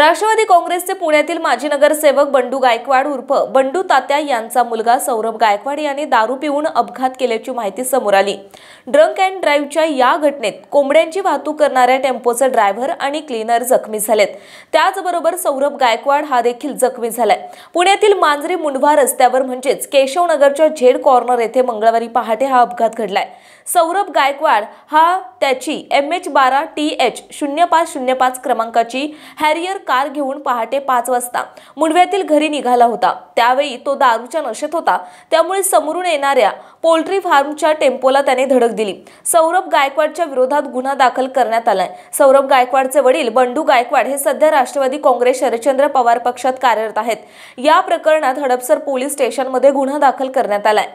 राष्ट्रवादी काँग्रेसचे पुण्यातील माजी नगरसेवक बंडू गायकवाड उर्फ बंडू तात्या यांचा मुलगा सौरभ गायकवाड यांनी दारू पिऊन अपघात केल्याची माहिती समोर आली। ड्रंक अँड ड्राईव्हच्या या घटनेत कोंबड्यांची वाहतूक करणाऱ्या टेम्पोचे ड्रायव्हर आणि क्लीनर जखमी झालेत। त्याचबरोबर सौरभ गायकवाड हा देखील जखमी झालाय। पुण्यातील मांजरी मुंढवा रस्त्यावर म्हणजेच केशवनगरच्या झेड कॉर्नर येथे मंगळवारी पहाटे हा अपघात घडलाय। सौरभ गायकवाड हा त्याची MH12TH0505 क्रमांकाची हॅरियर कार घेऊन पहाटे 5 वाजता मुंढव्यातील घरी निघाला होता। त्यावेळी तो दारूच्या नशेत होता, त्यामुळे समोरून येणाऱ्या पोल्ट्री फार्मच्या टेम्पोला त्याने धडक दिली। सौरभ गायकवाडच्या विरोधात गुन्हा दाखल करण्यात आलाय। सौरभ गायकवाडचे वडील बंडू गायकवाड हे सध्या राष्ट्रवादी काँग्रेस शरदचंद्र पवार पक्षात कार्यरत आहेत। या प्रकरणात हडपसर पोलीस स्टेशनमध्ये गुन्हा दाखल करण्यात आलाय।